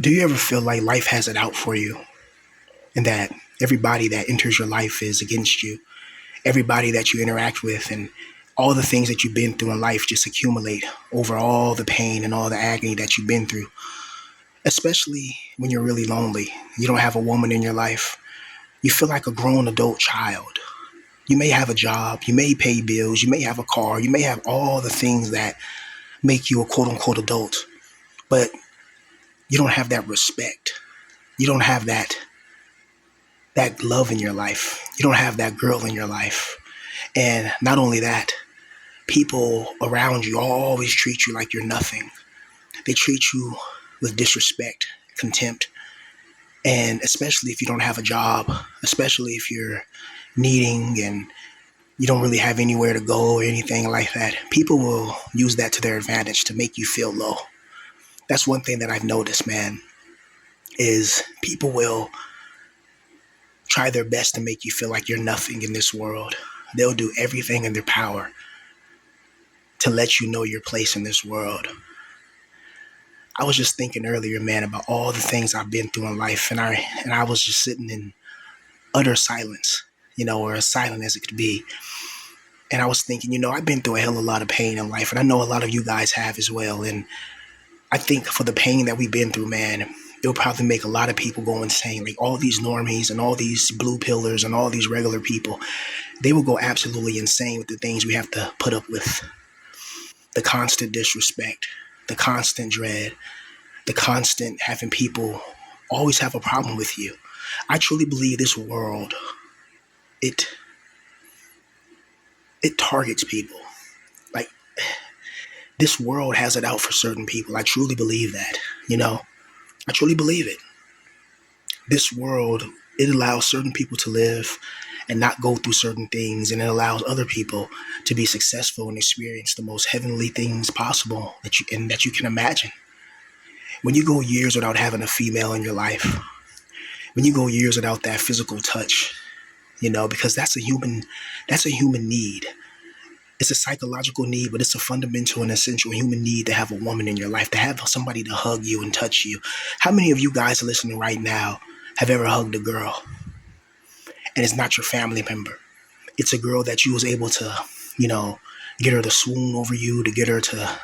Do you ever feel like life has it out for you and that everybody that enters your life is against you? Everybody that you interact with and all the things that you've been through in life just accumulate over all the pain and all the agony that you've been through, especially when you're really lonely. You don't have a woman in your life. You feel like a grown adult child. You may have a job, you may pay bills, you may have a car, you may have all the things that make you a quote unquote adult, but you don't have that respect. You don't have that love in your life. You don't have that girl in your life. And not only that, people around you always treat you like you're nothing. They treat you with disrespect, contempt, and especially if you don't have a job, especially if you're needing and you don't really have anywhere to go or anything like that, people will use that to their advantage to make you feel low. That's one thing that I've noticed, man, is people will try their best to make you feel like you're nothing in this world. They'll do everything in their power to let you know your place in this world. I was just thinking earlier, man, about all the things I've been through in life, and I was just sitting in utter silence, or as silent as it could be. And I was thinking, I've been through a hell of a lot of pain in life, and I know a lot of you guys have as well. And I think for the pain that we've been through, man, it'll probably make a lot of people go insane. Like all these normies and all these blue pillars and all these regular people, they will go absolutely insane with the things we have to put up with. The constant disrespect, the constant dread, the constant having people always have a problem with you. I truly believe this world, it targets people. Like this world has it out for certain people. I truly believe that, I truly believe it. This world, it allows certain people to live and not go through certain things, and it allows other people to be successful and experience the most heavenly things possible that you can imagine. When you go years without having a female in your life, when you go years without that physical touch, because that's a human need. It's a psychological need, but it's a fundamental and essential human need to have a woman in your life, to have somebody to hug you and touch you. How many of you guys listening right now have ever hugged a girl and it's not your family member? It's a girl that you was able to, get her to swoon over you, to get her to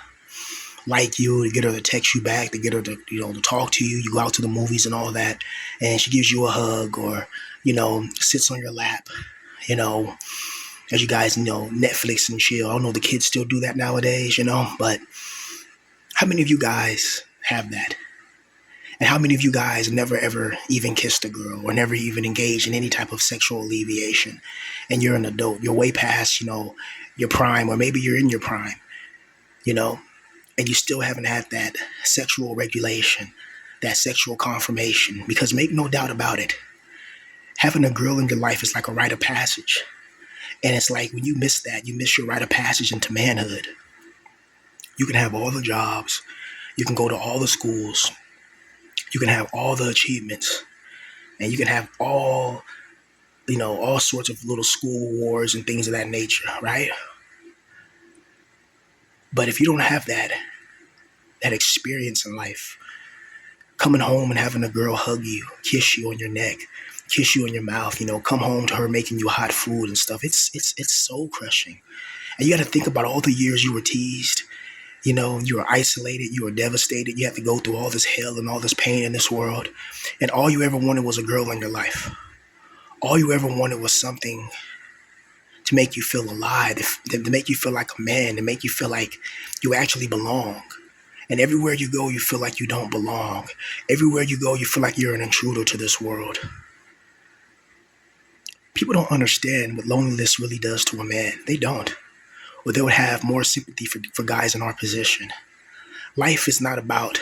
like you, to get her to text you back, to get her to, to talk to you. You go out to the movies and all that, and she gives you a hug or, sits on your lap, as you guys know, Netflix and chill. I don't know if the kids still do that nowadays, but how many of you guys have that? And how many of you guys never ever even kissed a girl or never even engaged in any type of sexual alleviation? And you're an adult, you're way past, your prime, or maybe you're in your prime, and you still haven't had that sexual regulation, that sexual confirmation. Because make no doubt about it, having a girl in your life is like a rite of passage. And it's like when you miss that, you miss your rite of passage into manhood. You can have all the jobs, you can go to all the schools, you can have all the achievements, and you can have all sorts of little school awards and things of that nature, right? But if you don't have that experience in life, coming home and having a girl hug you, kiss you on your neck, kiss you in your mouth, come home to her making you hot food and stuff, it's soul crushing. And you got to think about all the years you were teased. You were isolated, you were devastated, you had to go through all this hell and all this pain in this world. And all you ever wanted was a girl in your life. All you ever wanted was something to make you feel alive, to make you feel like a man, to make you feel like you actually belong. And everywhere you go, you feel like you don't belong. Everywhere you go, you feel like you're an intruder to this world. People don't understand what loneliness really does to a man. They don't. Or they would have more sympathy for guys in our position. Life is not about,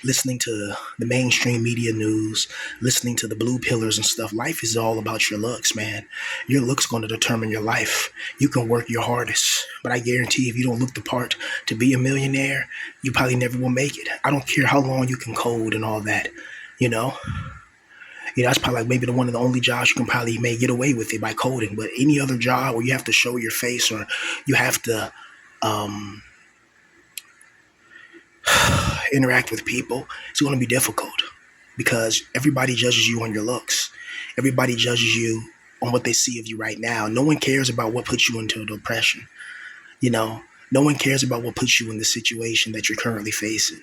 listening to the mainstream media news, listening to the blue pillars and stuff. Life is all about your looks, man. Your looks going to determine your life. You can work your hardest, but I guarantee if you don't look the part to be a millionaire, you probably never will make it. I don't care how long you can code and all that, that's probably like maybe one of the only jobs you can probably may get away with it by coding. But any other job where you have to show your face or you have to, interact with people, it's going to be difficult because everybody judges you on your looks. Everybody judges you on what they see of you right now. No one cares about what puts you into depression. You know, no one cares about what puts you in the situation that you're currently facing.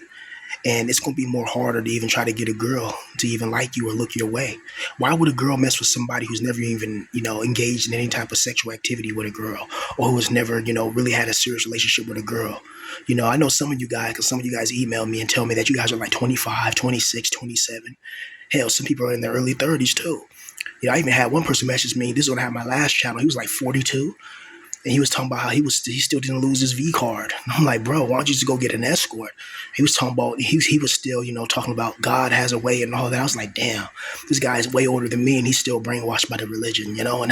And it's going to be more harder to even try to get a girl to even like you or look your way. Why would a girl mess with somebody who's never even, engaged in any type of sexual activity with a girl, or who has never, really had a serious relationship with a girl? I know some of you guys, because some of you guys email me and tell me that you guys are like 25, 26, 27. Hell, some people are in their early 30s too. I even had one person message me. This is when I had my last channel. He was like 42. And he was talking about how he still didn't lose his V card. And I'm like, bro, why don't you just go get an escort? He was talking about he was still, talking about God has a way and all that. I was like, damn, this guy is way older than me and he's still brainwashed by the religion, and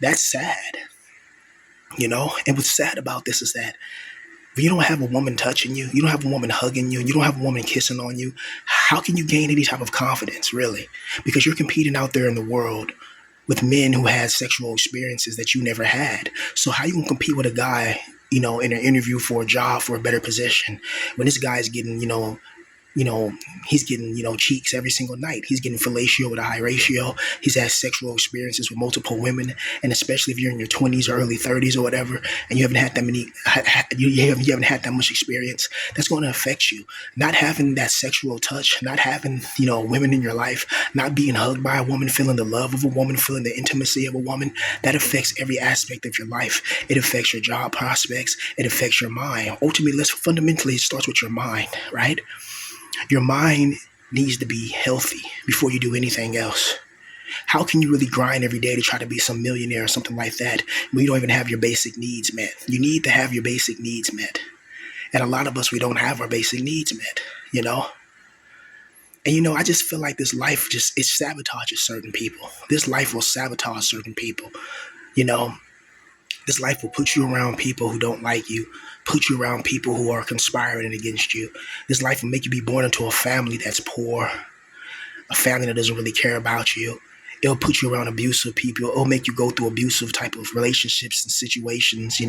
that's sad. And what's sad about this is that if you don't have a woman touching you, you don't have a woman hugging you, and you don't have a woman kissing on you, how can you gain any type of confidence, really? Because you're competing out there in the world with men who had sexual experiences that you never had. So how you gonna compete with a guy, in an interview for a job, for a better position, when this guy is getting, he's getting, cheeks every single night. He's getting fellatio with a high ratio. He's had sexual experiences with multiple women. And especially if you're in your 20s or early 30s or whatever, and you haven't had that many, you haven't had that much experience, that's going to affect you. Not having that sexual touch, not having, women in your life, not being hugged by a woman, feeling the love of a woman, feeling the intimacy of a woman, that affects every aspect of your life. It affects your job prospects. It affects your mind. Ultimately, fundamentally, it starts with your mind, right? Your mind needs to be healthy before you do anything else. How can you really grind every day to try to be some millionaire or something like that when you don't even have your basic needs met? You need to have your basic needs met. And a lot of us, we don't have our basic needs met, And, I just feel like this life it sabotages certain people. This life will sabotage certain people, This life will put you around people who don't like you, put you around people who are conspiring against you. This life will make you be born into a family that's poor, a family that doesn't really care about you. It'll put you around abusive people. It'll make you go through abusive type of relationships and situations,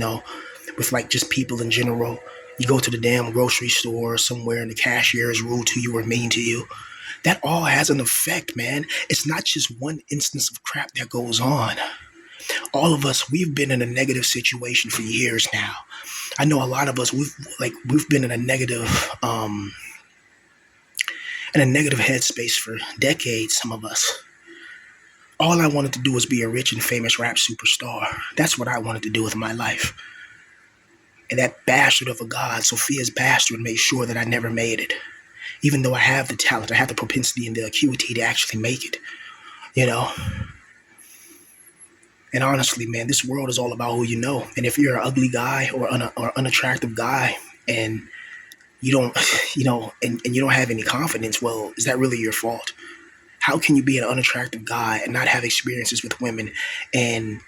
with like just people in general. You go to the damn grocery store or somewhere and the cashier is rude to you or mean to you. That all has an effect, man. It's not just one instance of crap that goes on. All of us, we've been in a negative situation for years now. I know a lot of us, we've been in a negative headspace for decades, some of us. All I wanted to do was be a rich and famous rap superstar. That's what I wanted to do with my life. And that bastard of a God, Sophia's bastard, made sure that I never made it. Even though I have the talent, I have the propensity and the acuity to actually make it, And honestly, man, this world is all about who you know. And if you're an ugly guy or unattractive guy and you don't, and you don't have any confidence, well, is that really your fault? How can you be an unattractive guy and not have experiences with women and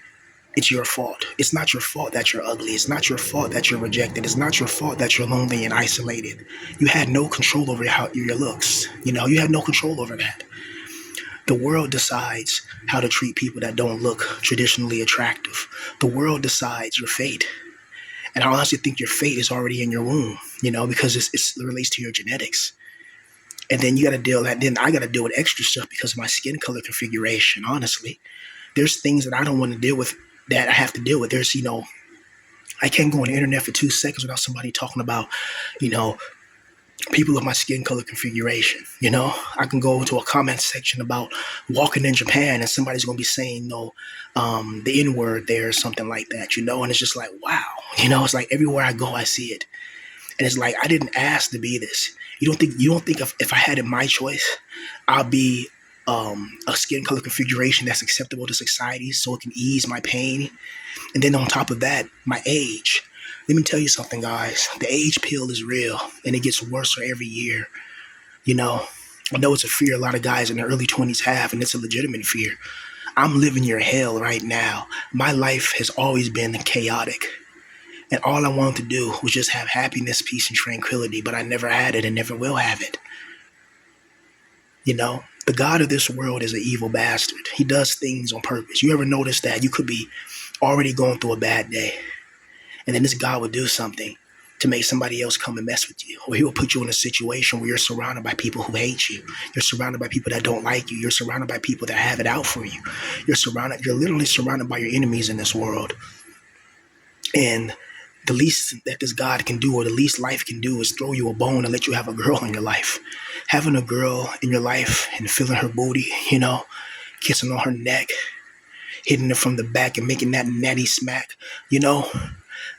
it's your fault? It's not your fault that you're ugly. It's not your fault that you're rejected. It's not your fault that you're lonely and isolated. You had no control over your looks. You had no control over that. The world decides how to treat people that don't look traditionally attractive. The world decides your fate. And I honestly think your fate is already in your womb, because it relates to your genetics. And then you got to then I got to deal with extra stuff because of my skin color configuration, honestly. There's things that I don't want to deal with that I have to deal with. There's, I can't go on the internet for 2 seconds without somebody talking about, people of my skin color configuration. I can go into a comment section about walking in Japan and somebody's going to be saying, the N-word there or something like that, and it's just like, wow, it's like everywhere I go, I see it. And it's like, I didn't ask to be this. You don't think if I had it my choice, I'll be a skin color configuration that's acceptable to society so it can ease my pain. And then on top of that, my age. Let me tell you something, guys. The age pill is real, and it gets worse every year. I know it's a fear a lot of guys in their early 20s have, and it's a legitimate fear. I'm living your hell right now. My life has always been chaotic. And all I wanted to do was just have happiness, peace, and tranquility, but I never had it and never will have it. The God of this world is an evil bastard. He does things on purpose. You ever notice that? You could be already going through a bad day, and then this God would do something to make somebody else come and mess with you. Or he will put you in a situation where you're surrounded by people who hate you. You're surrounded by people that don't like you. You're surrounded by people that have it out for you. You're literally surrounded by your enemies in this world. And the least that this God can do, or the least life can do, is throw you a bone and let you have a girl in your life. Having a girl in your life and feeling her booty, kissing on her neck, hitting her from the back and making that natty smack,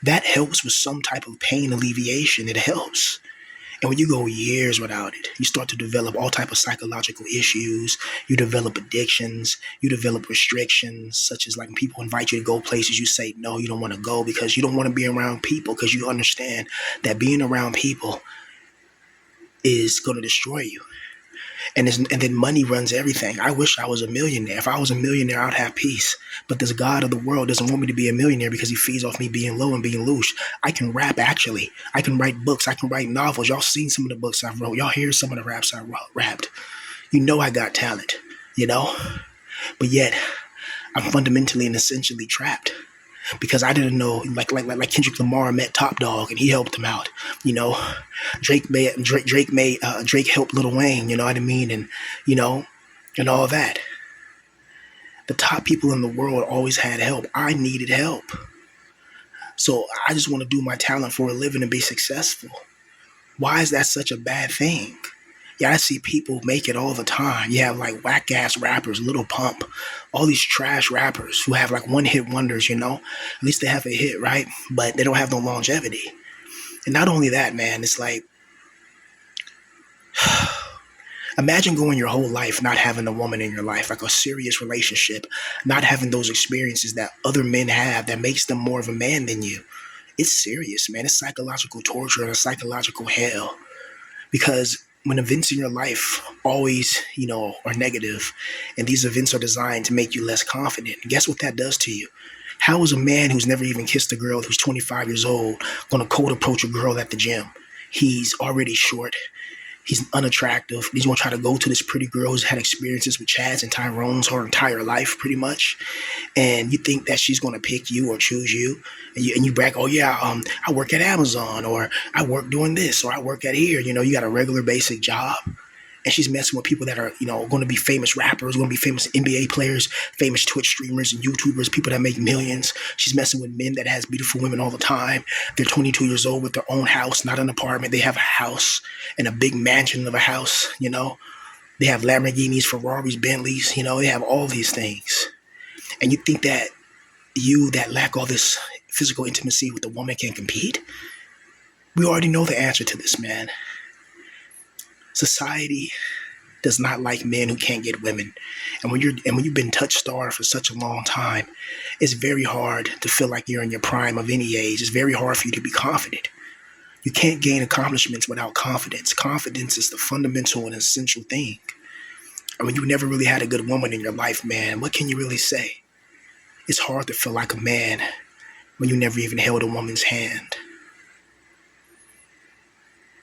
that helps with some type of pain alleviation. It helps. And when you go years without it, you start to develop all type of psychological issues. You develop addictions. You develop restrictions, such as like when people invite you to go places, you say no, you don't want to go because you don't want to be around people, because you understand that being around people is going to destroy you. And then money runs everything. I wish I was a millionaire. If I was a millionaire, I'd have peace. But this God of the world doesn't want me to be a millionaire because he feeds off me being low and being loose. I can rap, actually. I can write books. I can write novels. Y'all seen some of the books I wrote. Y'all hear some of the raps I rapped. I got talent, But yet, I'm fundamentally and essentially trapped. Because I didn't know, like Kendrick Lamar met Top Dog and he helped him out. Drake helped Lil Wayne. You know what I mean, and all that. The top people in the world always had help. I needed help, so I just want to do my talent for a living and be successful. Why is that such a bad thing? Yeah, I see people make it all the time. You have like whack ass rappers, Little Pump, all these trash rappers who have like one hit wonders, At least they have a hit, right? But they don't have no longevity. And not only that, man, it's like, imagine going your whole life not having a woman in your life, like a serious relationship, not having those experiences that other men have that makes them more of a man than you. It's serious, man. It's psychological torture and a psychological hell. Because when events in your life always, are negative, and these events are designed to make you less confident, guess what that does to you? How is a man who's never even kissed a girl, who's 25 years old, going to cold approach a girl at the gym? He's already short. He's unattractive. He's going to try to go to this pretty girl who's had experiences with Chads and Tyrones her entire life, pretty much. And you think that she's going to pick you or choose you. And you brag, oh, yeah, I work at Amazon, or I work doing this, or I work at here. You got a regular basic job. And she's messing with people that are, going to be famous rappers, going to be famous NBA players, famous Twitch streamers and YouTubers, people that make millions. She's messing with men that has beautiful women all the time. They're 22 years old with their own house, not an apartment. They have a house and a big mansion of a house, They have Lamborghinis, Ferraris, Bentleys, They have all these things. And you think that you that lack all this physical intimacy with a woman can compete? We already know the answer to this, man. Society does not like men who can't get women. And when you've been touch-starved for such a long time, it's very hard to feel like you're in your prime of any age. It's very hard for you to be confident. You can't gain accomplishments without confidence. Confidence is the fundamental and essential thing. And when you've never really had a good woman in your life, man, what can you really say? It's hard to feel like a man when you never even held a woman's hand.